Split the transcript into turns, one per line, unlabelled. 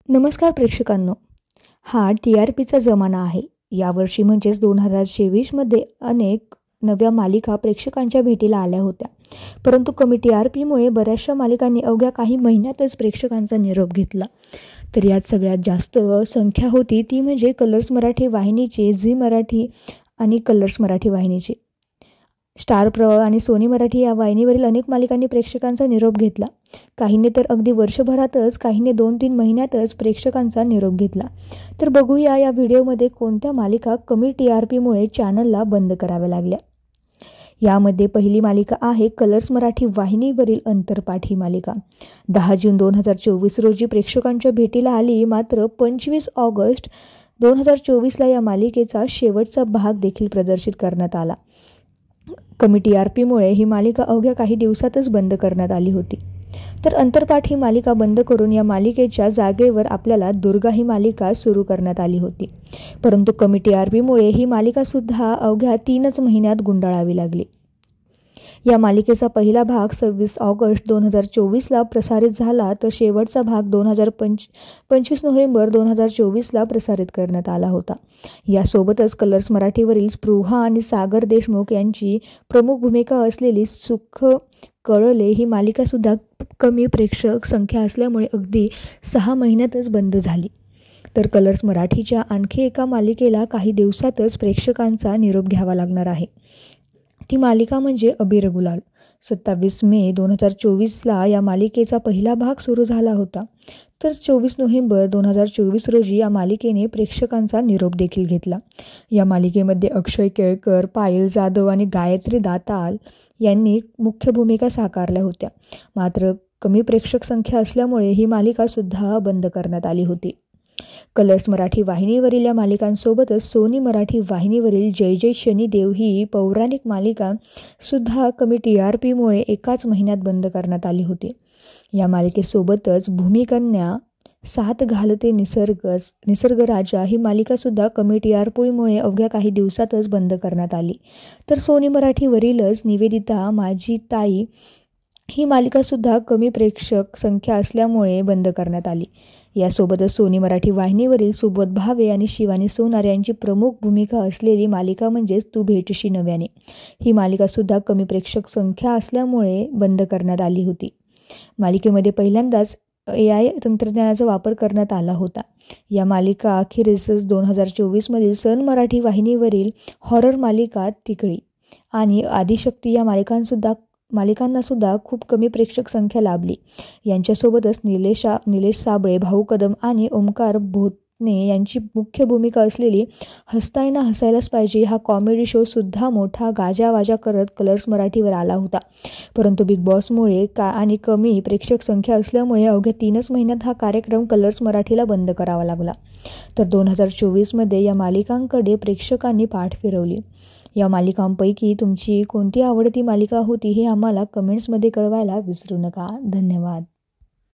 नमस्कार प्रेक्षकांनो, हा TRPचा जमाना आहे. यावर्षी म्हणजेच 2023मध्ये अनेक नव्या मालिका प्रेक्षकांच्या भेटीला आल्या होत्या. परंतु कमी TRPमुळे बऱ्याचशा मालिकांनी अवघ्या काही महिन्यातच प्रेक्षकांचा निरोप घेतला. तर यात सगळ्यात जास्त संख्या होती ती म्हणजे कलर्स मराठी वाहिनीची, झी मराठी आणि कलर्स मराठी वाहिनीची. स्टार प्रवाह आणि सोनी मराठी या वाहिनीवरील अनेक मालिकांनी प्रेक्षकांचा निरोप घेतला. काहींनी तर अगदी वर्षभरातच, काहींनी 2-3 महिन्यातच प्रेक्षकांचा निरोप घेतला. तर बघूया या व्हिडिओमध्ये कोणत्या मालिका कमी TRPमुळे चॅनलला बंद कराव्या लागल्या. यामध्ये पहिली मालिका आहे कलर्स मराठी वाहिनीवरील अंतरपाठ ही मालिका. 10 जून 2024 रोजी प्रेक्षकांच्या भेटीला आली. मात्र 25 ऑगस्ट 2024ला या मालिकेचा शेवटचा भाग देखील प्रदर्शित करण्यात आला. कमी TRPमुळे ही मालिका अवघ्या काही दिवसातच बंद करण्यात आली होती. तर अंतरपाठ ही मालिका बंद करून या मालिकेच्या जागेवर आपल्याला दुर्गा ही मालिका सुरू करण्यात आली होती. परंतु कमी TRPमुळे ही मालिकासुद्धा अवघ्या 3च महिन्यात गुंडाळावी लागली. या मालिकेचा पहिला भाग 26 ऑगस्ट 2024ला प्रसारित झाला, तर शेवटचा भाग 25 नोव्हेंबर 2024ला प्रसारित करण्यात आला होता. यासोबतच कलर्स मराठीवरील स्पृहा आणि सागर देशमुख यांची प्रमुख भूमिका असलेली सुख कळले ही मालिकासुद्धा कमी प्रेक्षक संख्या असल्यामुळे अगदी 6 महिन्यातच बंद झाली. तर कलर्स मराठीच्या आणखी एका मालिकेला काही दिवसातच प्रेक्षकांचा निरोप घ्यावा लागणार आहे. ती मालिका म्हणजे अबीर गुलाल. 27 मे 2024ला या मालिकेचा पहिला भाग सुरू झाला होता. तर 24 नोव्हेंबर 2024 रोजी या मालिकेने प्रेक्षकांचा निरोप देखील घेतला. या मालिकेमध्ये अक्षय केळकर, पायल जाधव आणि गायत्री दाताल यांनी मुख्य भूमिका साकारल्या होत्या. मात्र कमी प्रेक्षक संख्या असल्यामुळे ही मालिकासुद्धा बंद करण्यात आली होती. कलर्स मराठी वाहिनीवरील या मालिकांसोबतच सोनी मराठी वाहिनीवरील जय जय शनिदेव ही पौराणिक मालिका सुद्धा कमी TRPमुळे एकाच महिन्यात बंद करण्यात आली होती. या मालिकेसोबतच भूमिकन्या, सात घालते निसर्ग राजा ही मालिकासुद्धा कमी TRPमुळे अवघ्या काही दिवसातच बंद करण्यात आली. तर सोनी मराठीवरीलच निवेदिता माझी ताई ही मालिकासुद्धा कमी प्रेक्षक संख्या असल्यामुळे बंद करण्यात आली. यासोबतच सोनी मराठी वाहिनीवरील सुबोध भावे आणि शिवानी सोनार यांची प्रमुख भूमिका असलेली मालिका म्हणजेच तू भेटशी नव्याने ही मालिकासुद्धा कमी प्रेक्षक संख्या असल्यामुळे बंद करण्यात आली होती. मालिकेमध्ये पहिल्यांदाच AI तंत्रज्ञानाचा वापर करण्यात आला होता. या मालिका अखेरीसच 2024मधील सन मराठी वाहिनीवरील हॉरर मालिका तिकडी आणि आदिशक्ती या मालिकांनासुद्धा खूप कमी प्रेक्षक संख्या लाभली. यांच्यासोबतच निलेश साबळे, भाऊ कदम आणि ओमकार भोतने यांची मुख्य भूमिका असलेली हसताय ना हसायलाच पाहिजे हा कॉमेडी शोसुद्धा मोठा गाजावाजा करत कलर्स मराठीवर आला होता. परंतु बिग बॉसमुळे आणि कमी प्रेक्षक संख्या असल्यामुळे अवघ्या 3च महिन्यात हा कार्यक्रम कलर्स मराठीला बंद करावा लागला. तर 2024मध्ये या मालिकांकडे प्रेक्षकांनी पाठ फिरवली. या मालिकांपैकी तुमची कोणती आवडती मालिका होती हे आम्हाला कमेंट्समध्ये कळवायला विसरू नका. धन्यवाद.